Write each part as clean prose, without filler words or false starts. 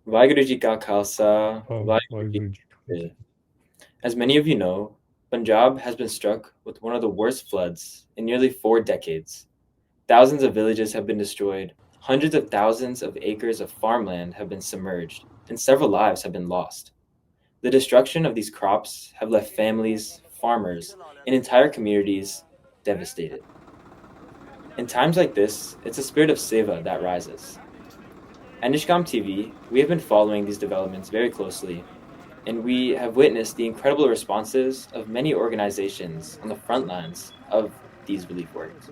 Vaheguru Ji Ka Khalsa, Vaheguru Ji Language. Ki Fateh. As many of you know, Punjab has been struck with one of the worst floods in nearly 4 decades. Thousands of villages have been destroyed, hundreds of thousands of acres of farmland have been submerged, and several lives have been lost. The destruction of these crops have left families, farmers, and entire communities devastated. In times like this, it's a spirit of Seva that rises. At Nishkam TV, we have been following these developments very closely, and we have witnessed the incredible responses of many organizations on the front lines of these relief works.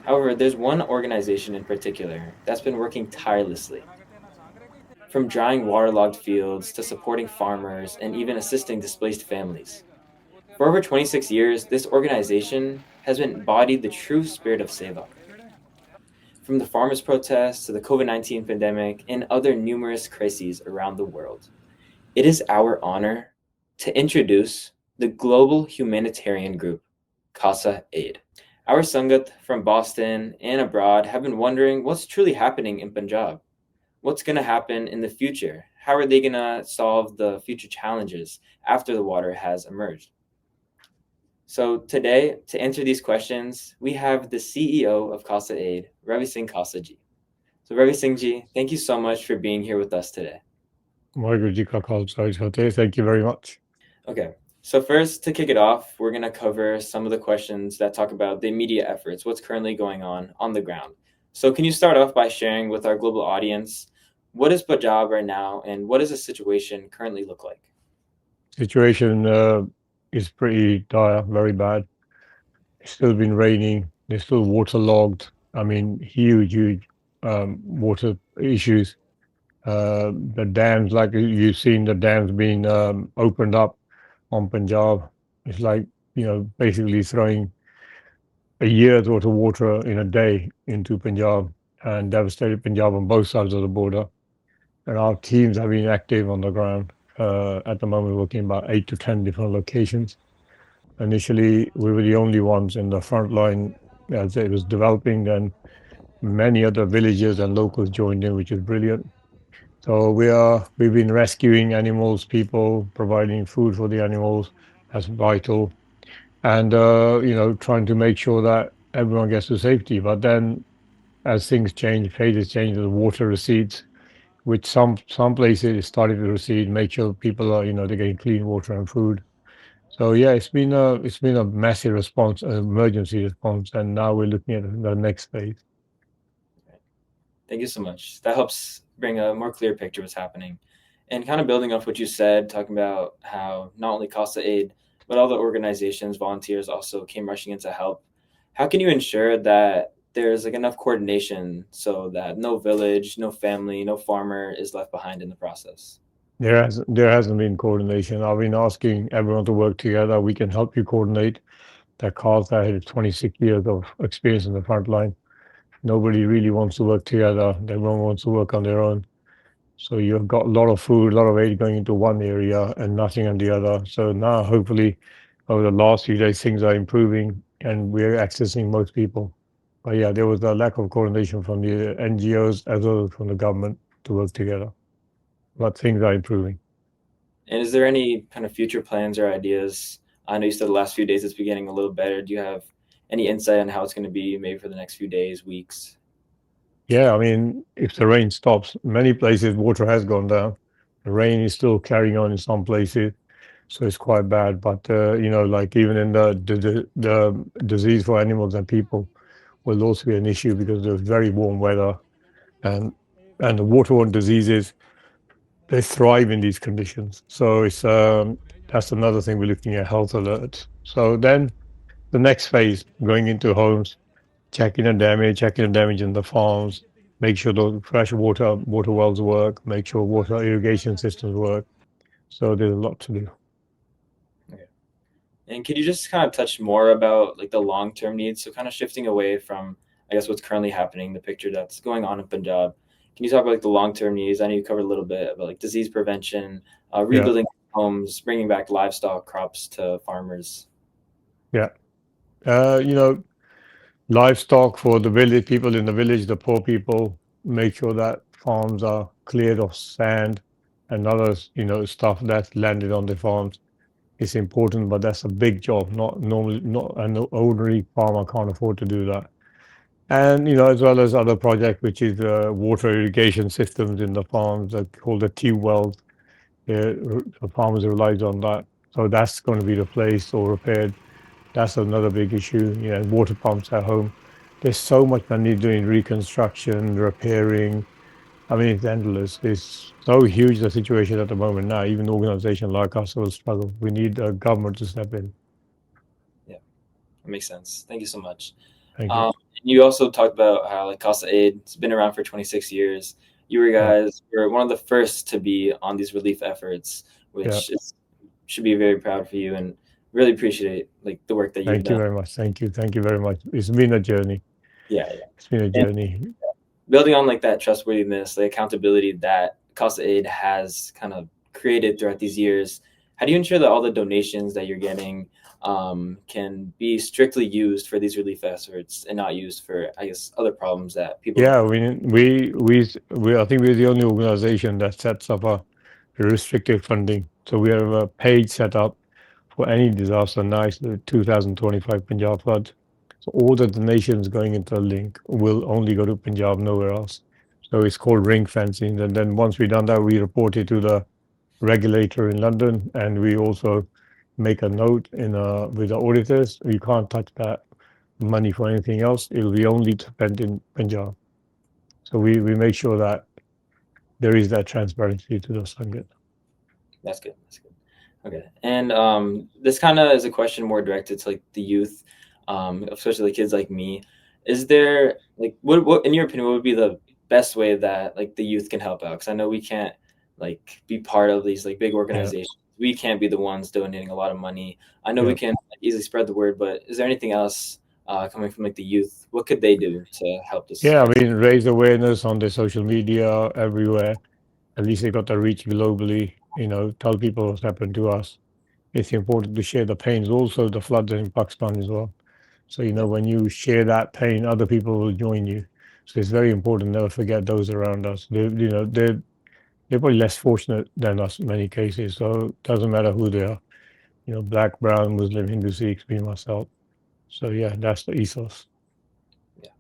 However, there's one organization in particular that's been working tirelessly. From drying waterlogged fields to supporting farmers and even assisting displaced families. For over 26 years, this organization has embodied the true spirit of Seva. From the farmers' protests to the COVID-19 pandemic and other numerous crises around the world, it is our honor to introduce the global humanitarian group, Khalsa Aid. Our Sangat from Boston and abroad have been wondering what's truly happening in Punjab. What's going to happen in the future? How are they going to solve the future challenges after the water has emerged? So today, to answer these questions, we have the CEO of Khalsa Aid, Ravi Singh Khalsa ji. So Ravi Singh ji, thank you so much for being here with us today. Vaheguru Ji Ka Khalsa, Fateh. Thank you very much. Okay, so first, to kick it off, we're going to cover some of the questions that talk about the immediate efforts, what's currently going on the ground. So, can you start off by sharing with our global audience what is Punjab right now and what does the situation currently look like? Situation is pretty dire, very bad. It's still been raining. There's still waterlogged. I mean, huge water issues. The dams, like you've seen, the dams being opened up on Punjab. It's like basically throwing a year's worth of water in a day into Punjab and devastated Punjab on both sides of the border. And our teams have been active on the ground. At the moment, working about 8 to 10 different locations. Initially, we were the only ones in the front line as it was developing, and many other villagers and locals joined in, which is brilliant. So we've been rescuing animals, people providing food for the animals. That's vital, and trying to make sure that everyone gets to safety. But then, as things change, phases change, the water recedes, which some places it started to recede. Make sure people are they're getting clean water and food. So yeah, it's been a massive response, an emergency response, and now we're looking at the next phase. Thank you so much. That helps bring a more clear picture of what's happening. And kind of building off what you said, talking about how not only Costa Aid, but all the organizations, volunteers also came rushing in to help. How can you ensure that there's like enough coordination so that no village, no family, no farmer is left behind in the process? There hasn't been coordination. I've been asking everyone to work together. We can help you coordinate. That calls that had 26 years of experience in the front line. Nobody really wants to work together. Everyone wants to work on their own. So you've got a lot of food, a lot of aid going into one area and nothing on the other. So now, hopefully, over the last few days, things are improving and we're accessing most people. But yeah, there was a lack of coordination from the NGOs as well as from the government to work together. But things are improving. And is there any kind of future plans or ideas? I know you said the last few days it's been getting a little better. Do you have any insight on how it's going to be maybe for the next few days, weeks? Yeah, I mean, if the rain stops, many places water has gone down. The rain is still carrying on in some places, so it's quite bad. But like even in the disease for animals and people will also be an issue because there's very warm weather and the waterborne diseases they thrive in these conditions. So it's that's another thing we're looking at health alerts. So then the next phase, going into homes, checking the damage in the farms, make sure the fresh water wells work, make sure water irrigation systems work. So there's a lot to do. Okay. And could you just kind of touch more about like the long-term needs? So kind of shifting away from, I guess, what's currently happening, the picture that's going on in Punjab. Can you talk about like the long-term needs? I know you covered a little bit about like disease prevention, Yeah, rebuilding homes, bringing back livestock crops to farmers. yeah. You know, livestock for the village people in the village, the poor people, make sure that farms are cleared of sand and other, stuff that's landed on the farms. It's important, but that's a big job. Not normally, not an ordinary farmer can't afford to do that. And as well as other project, which is water irrigation systems in the farms that called the tube wells. The farmers relies on that, so that's going to be replaced or repaired. That's another big issue. Water pumps at home. There's so much money doing reconstruction, repairing. I mean, it's endless. It's so huge the situation at the moment now. Even organizations like us will struggle. We need a government to step in. Yeah, that makes sense. Thank you so much. Thank you. Um, you also talked about how like Khalsa Aid has been around for 26 years. You were Yeah, guys were one of the first to be on these relief efforts, yeah. which is, should be very proud for you and really appreciate like the work that you've Thank you done. very much. Thank you very much. It's been a journey. Yeah, It's been a yeah. journey. Building on like that trustworthiness, the accountability that Costa Aid has kind of created throughout these years, how do you ensure that all the donations that you're getting can be strictly used for these relief efforts and not used for, I guess, other problems that people Yeah, don't? we I think we're the only organization that sets up a restricted funding. So we have a page set up for any disaster. Now it's the 2025 Punjab flood. So all the donations going into the link will only go to Punjab, nowhere else. So it's called ring fencing. And then once we've done that, we report it to the regulator in London, and we also make a note in with the auditors. You can't touch that money for anything else. It'll be only spent in Punjab. So we make sure that there is that transparency to the Sangat. That's good. That's good. Okay. And this kind of is a question more directed to like the youth, especially kids like me. Is there like what in your opinion what would be the best way that like the youth can help out? Because I know we can't like be part of these like big Yeah, organizations. We can't be the ones donating a lot of money. I know we yeah. can easily spread the word, but is there anything else coming from like the youth? What could they do to help this Yeah, spread? I mean, raise awareness on the social media everywhere. At least they got the reach globally. Tell people what's happened to us. It's important to share the pains, also the floods in Pakistan as well. So, Yeah, when you share that pain, other people will join you. So it's very important never forget those around us. They're probably less fortunate than us in many cases. So it doesn't matter who they are. Black, brown, Muslim, Hindu, Sikhs, me, myself. So yeah, that's the ethos. yeah.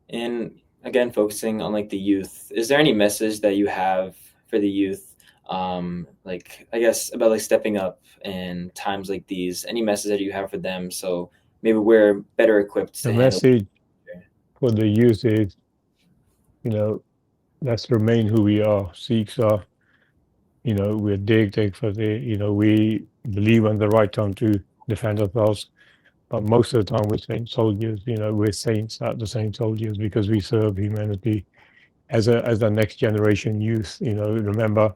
And again, focusing on like the youth, is there any message that you have for the youth? Like I guess about like stepping up in times like these. Any message that you have for them? So maybe we're better equipped The to handle. message for the youth is, you know, let's remain who we are. Sikhs are, we're dig for the, we believe in the right time to defend ourselves. But most of the time we're saint soldiers, we're saints at the same soldiers because we serve humanity as a next generation youth. Remember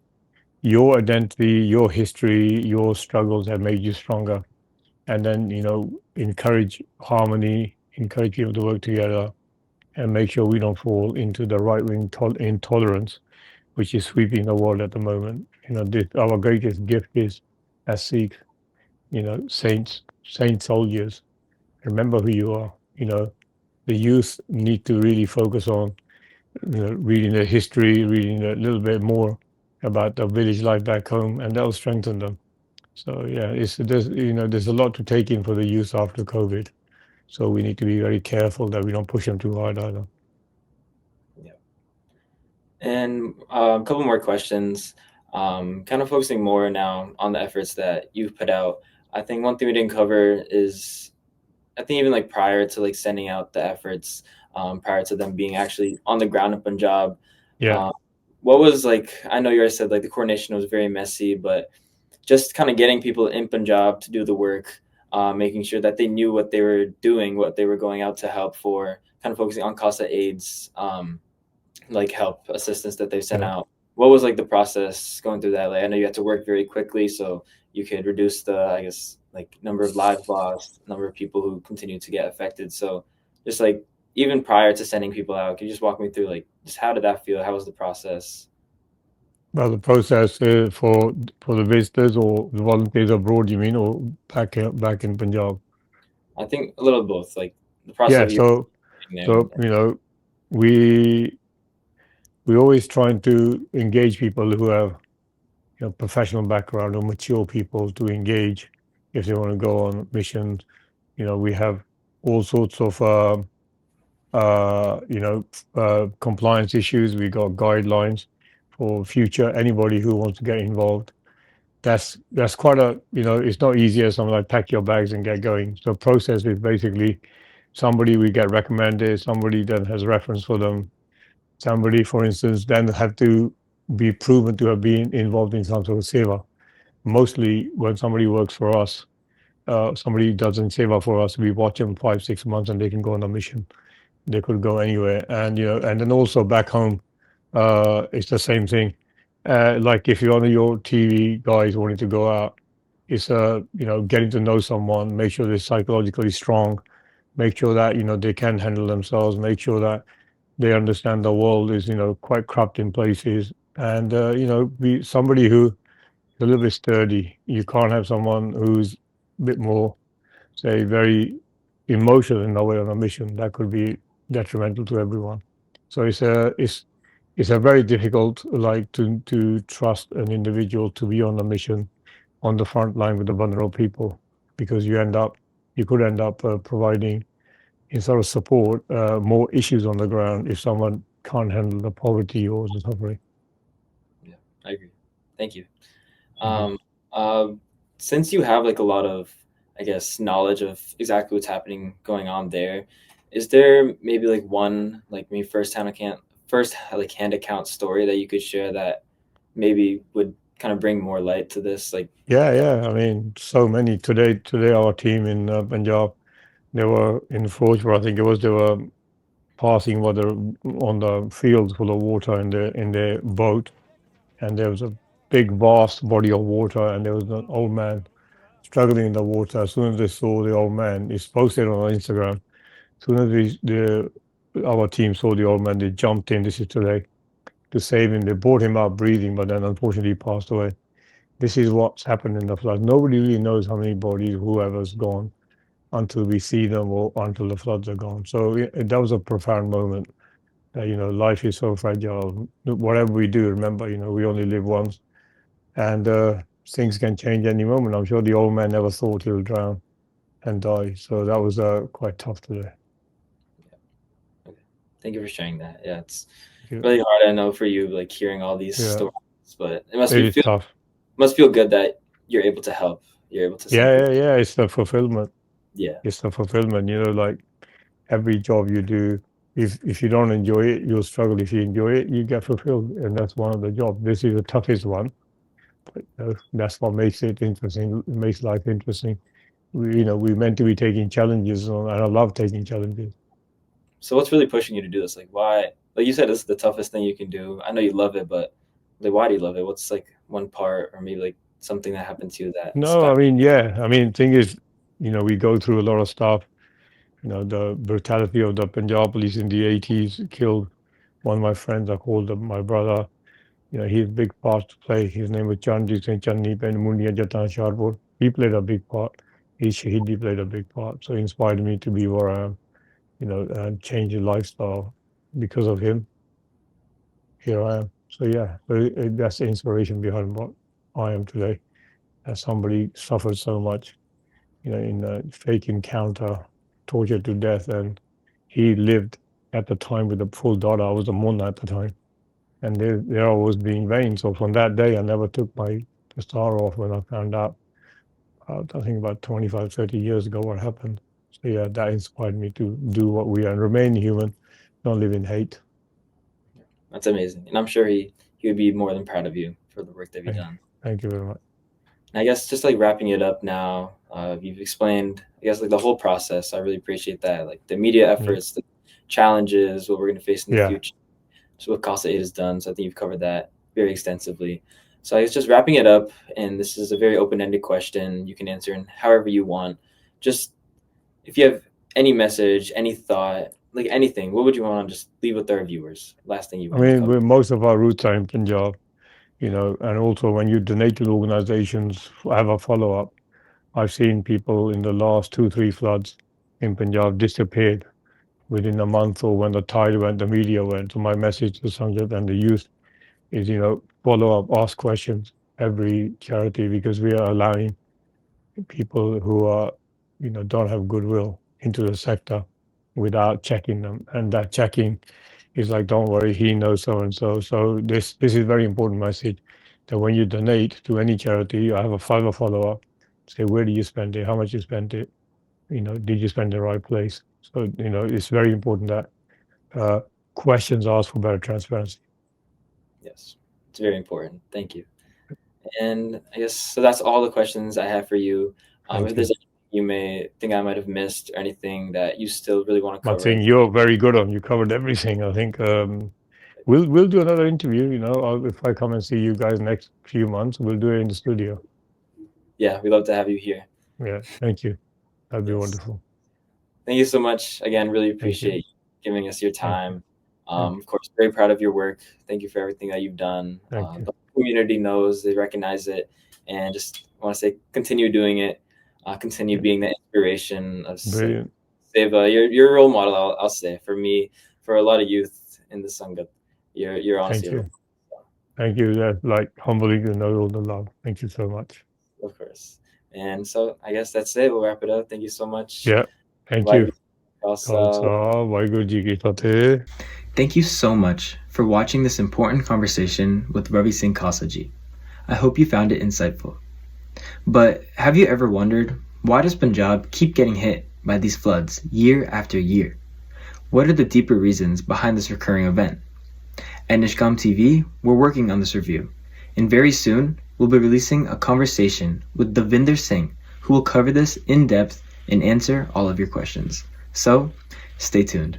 your identity, your history, your struggles have made you stronger. And then, encourage harmony, encourage people to work together, and make sure we don't fall into the right wing intolerance, which is sweeping the world at the moment. Our greatest gift is as Sikhs, saint soldiers. Remember who you are. The youth need to really focus on, reading their history, reading a little bit more about the village life back home, and that'll strengthen them. So yeah, there's a lot to take in for the youth after COVID. So we need to be very careful that we don't push them too hard either. Yeah. And a couple more questions. Kind of focusing more now on the efforts that you've put out. I think one thing we didn't cover is I think even like prior to like sending out the efforts, prior to them being actually on the ground in Punjab, Yeah. um, what was like? I know you already said like the coordination was very messy, but just kind of getting people in Punjab to do the work, making sure that they knew what they were doing, what they were going out to help for, kind of focusing on Khalsa Aid's like help assistance that they've sent Yeah. out. What was like the process going through that? Like I know you had to work very quickly, so you could reduce the I guess like number of lives lost, number of people who continue to get affected. So just like even prior to sending people out, can you just walk me through like just how did that feel? How was the process? Well, the process for the visitors or the volunteers abroad, you mean, or back in Punjab? I think a little of both, like the process Yeah. of you So being there. so we we're always trying to engage people who have professional background or mature people to engage if they want to go on missions. We have all sorts of compliance issues. We got guidelines for future anybody who wants to get involved. That's quite a it's not easy as something like pack your bags and get going. So process is basically somebody we get recommended, somebody then has reference for them, somebody, for instance, then have to be proven to have been involved in some sort of seva. Mostly when somebody works for us, somebody doesn't seva for us, we watch them 5 6 months and they can go on a mission. They could go anywhere, and and then also back home, it's the same thing. Like if you're on your TV, guys wanting to go out, it's getting to know someone, make sure they're psychologically strong, make sure that they can handle themselves, make sure that they understand the world is quite corrupt in places, and be somebody who is a little bit sturdy. You can't have someone who's a bit more, say, very emotional in a way on a mission. That could be detrimental to everyone. So it's a very difficult, like, to trust an individual to be on a mission on the front line with the vulnerable people, because you could end up providing, instead of support, more issues on the ground if someone can't handle the poverty or the suffering. Yeah, I agree. Thank you. Thank you. Um, uh, since you have like a lot of, I guess, knowledge of exactly what's happening going on there, is there maybe like one like maybe first like hand account story that you could share that maybe would kind of bring more light to this? Like, Yeah, yeah. I mean, so many today. Our team in Punjab, they were in Firozpur, I think it was. They were passing water on the fields full of water in their boat, and there was a big, vast body of water, and there was an old man struggling in the water. As soon as they saw the old man, it's posted on Instagram. As soon as our team saw the old man, they jumped in. This is today, to save him. They brought him out breathing, but then unfortunately he passed away. This is what's happened in the flood. Nobody really knows how many bodies whoever's gone until we see them or until the floods are gone. So that was a profound moment. That life is so fragile. Whatever we do, remember, we only live once, and things can change any moment. I'm sure the old man never thought he'll drown and die. So that was quite tough today. okay. Thank you for sharing that. Yeah, it's Yeah, really hard. I know for you, like hearing all these yeah, stories, but it must it be is feel tough. must feel good that you're able to help. You're able to Yeah, simply, yeah, yeah. It's the fulfillment. yeah. It's the fulfillment. Like every job you do, if you don't enjoy it, you'll struggle. If you enjoy it, you get fulfilled, and that's one of the jobs. This is the toughest one, but that's what makes it interesting. It makes life interesting. We're meant to be taking challenges, and I love taking challenges. So what's really pushing you to do this? Like why? Like you said, it's the toughest thing you can do. I know you love it, but like why do you love it? What's like one part or maybe like something that happened to you that No, inspired? I mean, yeah, I mean, thing is, we go through a lot of stuff. The brutality of the Punjab police in the 80s killed one of my friends. I called him my brother. He's a big part to play. His name was Chardi Singh Channi Pen Munia Jatan Sharpur. He played a big part. He played a big part. So he inspired me to be where I am, and change the lifestyle because of him. Here I am. So yeah, so that's the inspiration behind what I am today. As somebody suffered so much, in a fake encounter, tortured to death, and he lived at the time with a full daughter. I was a mona at the time, and they're always being vain. So from that day, I never took my star off when I found out. I think about 25, 30 years ago, what happened. So yeah, that inspired me to do what we are and remain human, don't live in hate. That's amazing, and I'm sure he would be more than proud of you for the work that you've Thank, done. thank you very much. And I guess just like wrapping it up now, you've explained, I guess, like the whole process. I really appreciate that, like the media Yeah, efforts, the challenges, what we're going to face in the yeah, future. So what Khalsa Aid has done. So I think you've covered that very extensively. So I guess just wrapping it up, and this is a very open-ended question. You can answer in however you want. Just if you have any message, any thought, like anything, what would you want to just leave with our viewers? Last thing you I wanted to mean, cover. most of our roots are in Punjab, and also when you donate to the organizations, have a follow up. I've seen people in the last 2, 3 floods in Punjab disappeared. within a month, or when the tide went, the media went. So my message to Sangat and the youth is, follow up, ask questions every charity, because we are allowing people who are, don't have goodwill into the sector without checking them. And that checking is like, don't worry, he knows so and so. So this is very important message, that when you donate to any charity, I have a follow up. Say, where do you spend it? How much you spent it? Did you spend it in the right place? So it's very important that uh, questions asked for better transparency. Yes, it's very important. Thank you. And I guess so. That's all the questions I have for you. Thank If there's you. anything you may think I might have missed, or anything that you still really want to I cover. think you're very good on. You covered everything. I think we'll do another interview. If I come and see you guys next few months, we'll do it in the studio. Yeah, we'd love to have you here. Yeah, thank you. That'd be Yes. wonderful. Thank you so much. Again, really Thank you. appreciate you giving us your Thank you. time. Thank you. Of course, very proud of your work. Thank you for everything that you've done. Thank you. The community knows, they recognize it, and just want to say, continue doing it. Continue Yeah. being the inspiration of Brilliant. Seva. You're a role model. I'll say, for me, for a lot of youth in the Sangat. You're honestly Thank a role you. Thank you. That's like humbling to know all the love. Thank you so much. model, of course. And so I guess that's it. We'll wrap it up. Thank you so much. Yeah. Thank Ravi you. Singh Khalsa. Khalsa, Vaheguru Ji Ki Fateh. Thank you so much for watching this important conversation with Ravi Singh Khalsa ji. I hope you found it insightful. But have you ever wondered, why does Punjab keep getting hit by these floods year after year? What are the deeper reasons behind this recurring event? At Nishkam TV, we're working on this review, and very soon we'll be releasing a conversation with Davinder Singh, who will cover this in depth and answer all of your questions. So, stay tuned.